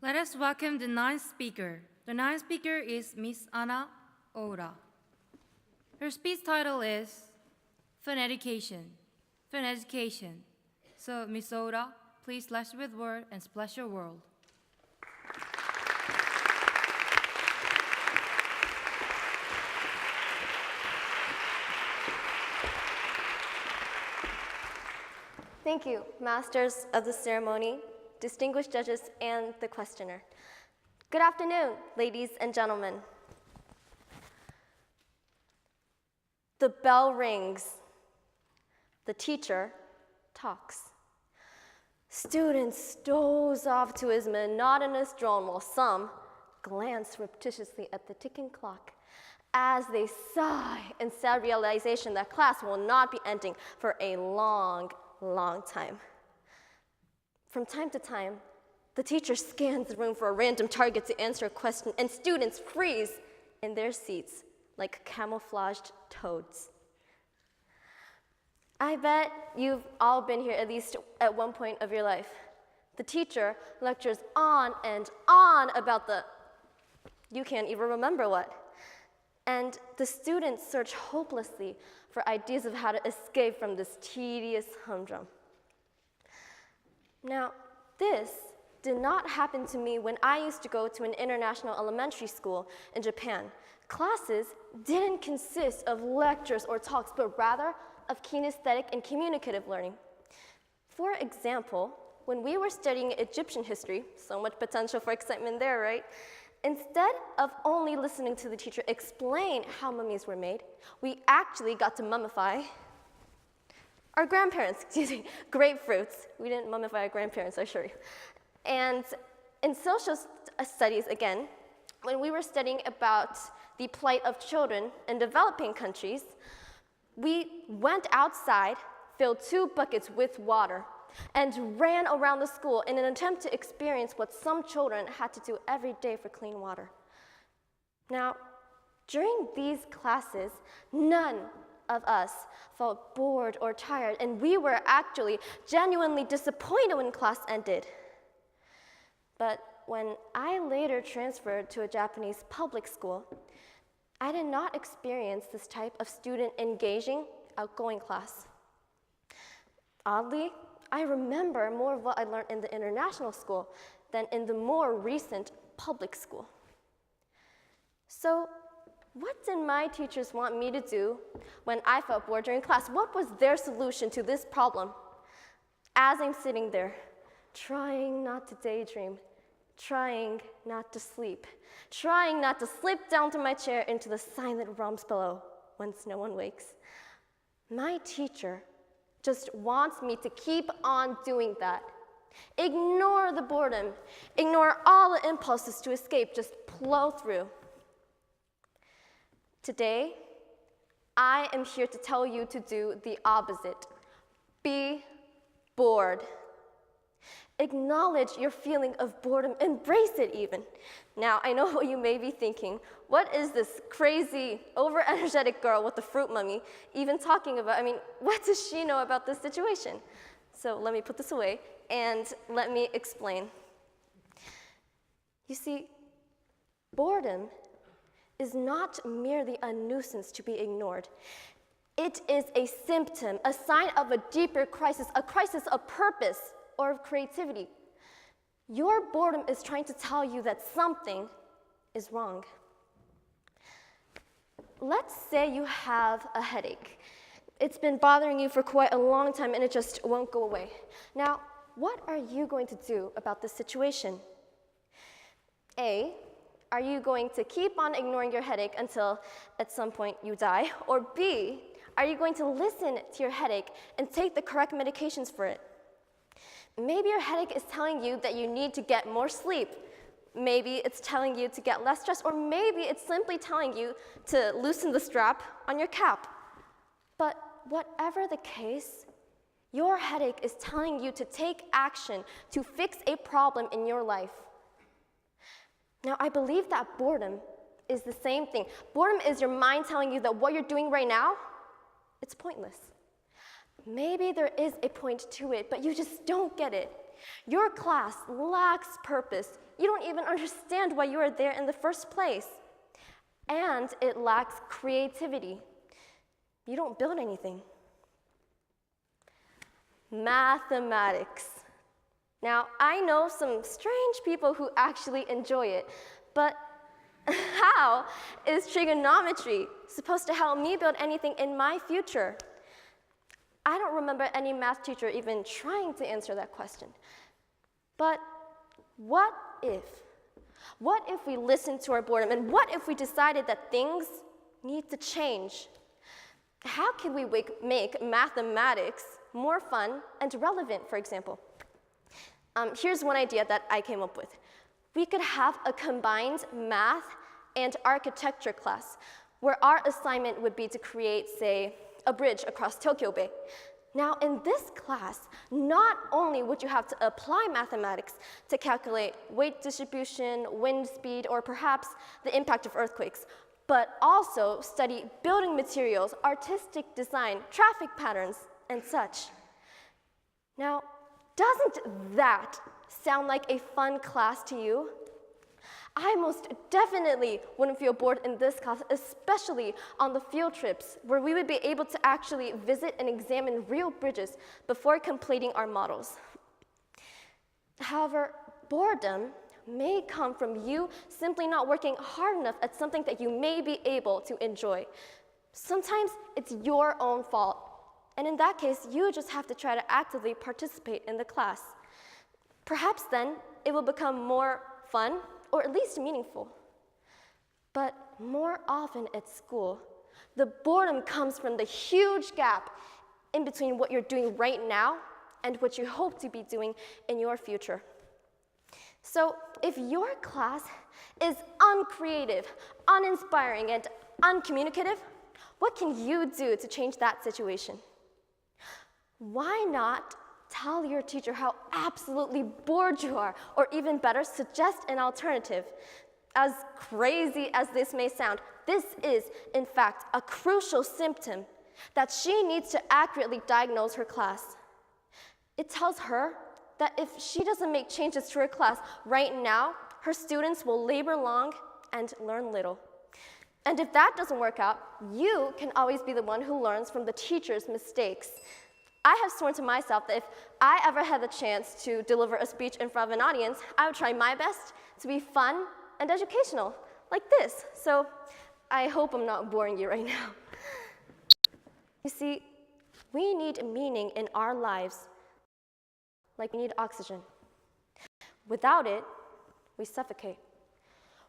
Let us welcome the ninth speaker. The ninth speaker is Miss Anna Oura. Her speech title is Fun Education. Fun Education. So, Miss Oura, please splash with word and splash your world. Thank you, masters of the ceremony, distinguished judges, and the questioner. Good afternoon, ladies and gentlemen. The bell rings. The teacher talks. Students doze off to his monotonous drone while some glance repetitiously at the ticking clock as they sigh in sad realization that class will not be ending for a long time. From time to time, the teacher scans the room for a random target to answer a question, and students freeze in their seats like camouflaged toads. I bet you've all been here at least at one point of your life. The teacher lectures on and on about you can't even remember what. And the students search hopelessly for ideas of how to escape from this tedious humdrum. Now, this did not happen to me when I used to go to an international elementary school in Japan. Classes didn't consist of lectures or talks, but rather of kinesthetic and communicative learning. For example, when we were studying Egyptian history, so much potential for excitement there, right? Instead of only listening to the teacher explain how mummies were made, we actually got to mummify our grandparents, grapefruits. We didn't mummify our grandparents, I assure you. And in social studies, again, when we were studying about the plight of children in developing countries, we went outside, filled 2 buckets with water, and ran around the school in an attempt to experience what some children had to do every day for clean water. Now, during these classes, none of us felt bored or tired, and we were actually genuinely disappointed when class ended. But when I later transferred to a Japanese public school, I did not experience this type of student engaging, outgoing class. Oddly, I remember more of what I learned in the international school than in the more recent public school. So, what did my teachers want me to do when I felt bored during class? What was their solution to this problem? As I'm sitting there, trying not to daydream, trying not to sleep, trying not to slip down to my chair into the silent realms below once no one wakes, my teacher just wants me to keep on doing that. Ignore the boredom, ignore all the impulses to escape, just plow through. Today, I am here to tell you to do the opposite. Be bored. Acknowledge your feeling of boredom, embrace it even. Now, I know what you may be thinking. What is this crazy, over-energetic girl with the fruit mummy even talking about? I mean, what does she know about this situation? So let me put this away and let me explain. You see, boredom is not merely a nuisance to be ignored. It is a symptom, a sign of a deeper crisis, a crisis of purpose or of creativity. Your boredom is trying to tell you that something is wrong. Let's say you have a headache. It's been bothering you for quite a long time and it just won't go away. Now, what are you going to do about this situation? A, are you going to keep on ignoring your headache until at some point you die? Or B, are you going to listen to your headache and take the correct medications for it? Maybe your headache is telling you that you need to get more sleep. Maybe it's telling you to get less stress, or maybe it's simply telling you to loosen the strap on your cap. But whatever the case, your headache is telling you to take action to fix a problem in your life. Now, I believe that boredom is the same thing. Boredom is your mind telling you that what you're doing right now, it's pointless. Maybe there is a point to it, but you just don't get it. Your class lacks purpose. You don't even understand why you are there in the first place. And it lacks creativity. You don't build anything. Mathematics. Now, I know some strange people who actually enjoy it, but how is trigonometry supposed to help me build anything in my future? I don't remember any math teacher even trying to answer that question. But what if? What if we listened to our boredom, and what if we decided that things need to change? How can we make mathematics more fun and relevant, for example? Here's one idea that I came up with. We could have a combined math and architecture class where our assignment would be to create, say, a bridge across Tokyo Bay. Now, in this class, not only would you have to apply mathematics to calculate weight distribution, wind speed, or perhaps the impact of earthquakes, but also study building materials, artistic design, traffic patterns, and such. Now, doesn't that sound like a fun class to you? I most definitely wouldn't feel bored in this class, especially on the field trips, where we would be able to actually visit and examine real bridges before completing our models. However, boredom may come from you simply not working hard enough at something that you may be able to enjoy. Sometimes it's your own fault. And in that case, you just have to try to actively participate in the class. Perhaps then it will become more fun, or at least meaningful. But more often at school, the boredom comes from the huge gap in between what you're doing right now and what you hope to be doing in your future. So if your class is uncreative, uninspiring, and uncommunicative, what can you do to change that situation? Why not tell your teacher how absolutely bored you are, or even better, suggest an alternative? As crazy as this may sound, this is, in fact, a crucial symptom that she needs to accurately diagnose her class. It tells her that if she doesn't make changes to her class right now, her students will labor long and learn little. And if that doesn't work out, you can always be the one who learns from the teacher's mistakes. I have sworn to myself that if I ever had the chance to deliver a speech in front of an audience, I would try my best to be fun and educational, like this. So I hope I'm not boring you right now. You see, we need meaning in our lives like we need oxygen. Without it, we suffocate.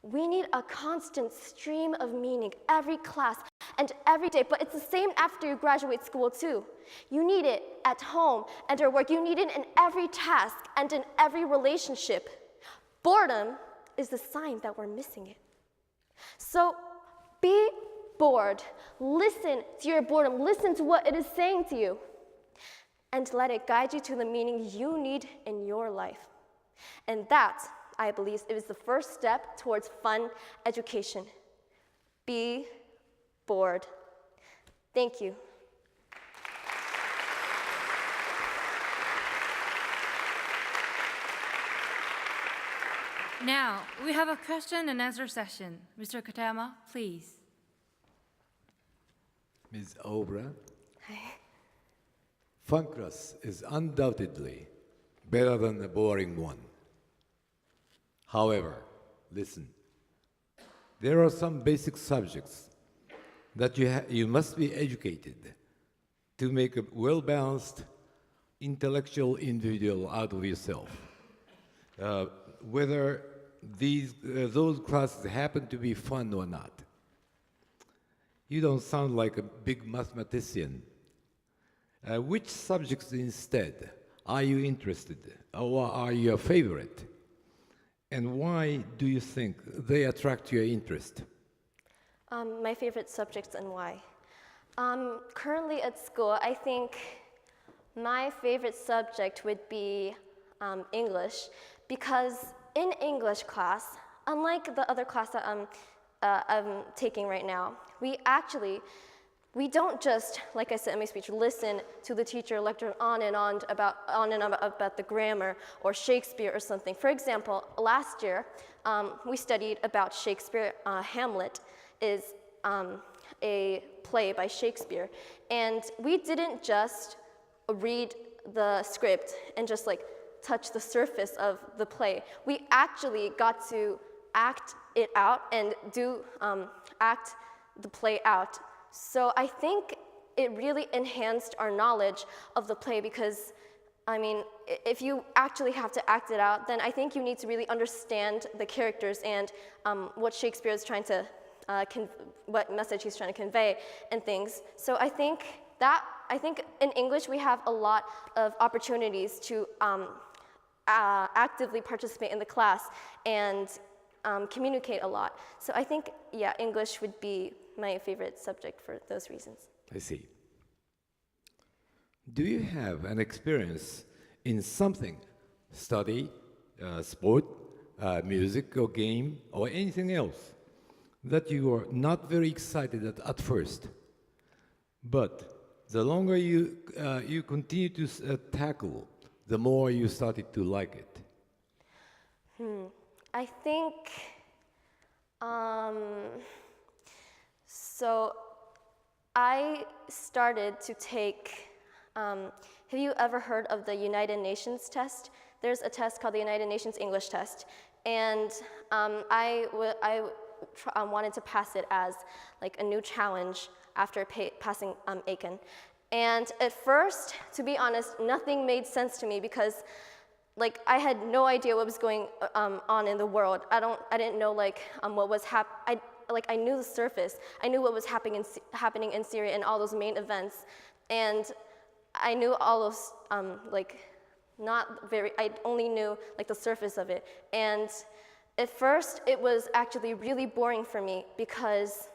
We need a constant stream of meaning every class and every day, but it's the same after you graduate school too. You need it at home and at work. You need it in every task and in every relationship. Boredom is the sign that we're missing it. So be bored. Listen to your boredom. Listen to what it is saying to you. And let it guide you to the meaning you need in your life. And that, I believe, is the first step towards fun education. Be bored. Thank you. Now, we have a question and answer session. Mr. Katayama, please. Ms. Obra, fun class is undoubtedly better than a boring one. However, listen, there are some basic subjects that you must be educated to make a well-balanced intellectual individual out of yourself. Whether those classes happen to be fun or not. You don't sound like a big mathematician. Which subjects instead are you interested in, or are your favorite? And why do you think they attract your interest? My favorite subjects and why. Currently at school, I think my favorite subject would be English, because in English class, unlike the other class that I'm taking right now, we actually we don't just, like I said in my speech, listen to the teacher lecture on and on about the grammar or Shakespeare or something. For example, last year, we studied about Shakespeare. Hamlet is a play by Shakespeare. And we didn't just read the script and just like touch the surface of the play. We actually got to act it out and act the play out. So I think it really enhanced our knowledge of the play because, I mean, if you actually have to act it out, then I think you need to really understand the characters and what Shakespeare is trying to, what message he's trying to convey and things. So I think in English we have a lot of opportunities to actively participate in the class and communicate a lot. So I think, yeah, English would be my favorite subject for those reasons. I see. Do you have an experience in something, study, sport, music or game, or anything else, that you are not very excited at first, but the longer you continue to tackle, the more you started to like it? I think, so I started to take, have you ever heard of the United Nations test? There's a test called the United Nations English test, and I wanted to pass it as like a new challenge after passing Aiken. And at first, to be honest, nothing made sense to me because like I had no idea what was going on in the world. I didn't know like what was happening. I knew the surface. I knew what was happening in Syria and all those main events, and I knew all those I only knew like the surface of it. And at first, it was actually really boring for me because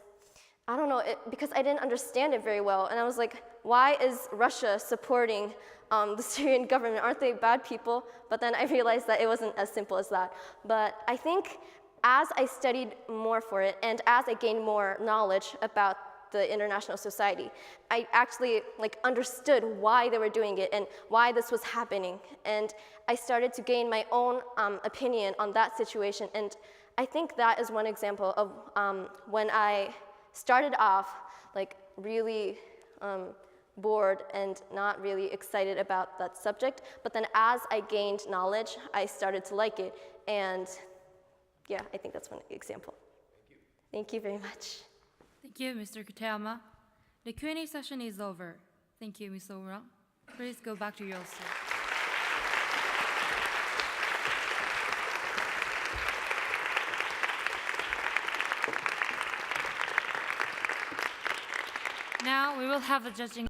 I don't know, because I didn't understand it very well. And I was like, why is Russia supporting the Syrian government? Aren't they bad people? But then I realized that it wasn't as simple as that. But I think as I studied more for it and as I gained more knowledge about the international society, I actually like understood why they were doing it and why this was happening. And I started to gain my own opinion on that situation. And I think that is one example of when I started off like really bored and not really excited about that subject. But then as I gained knowledge, I started to like it. And yeah, I think that's one example. Thank you very much. Thank you, Mr. Katayama. The Q&A session is over. Thank you, Ms. Omura. Please go back to your seat. Now we will have a judging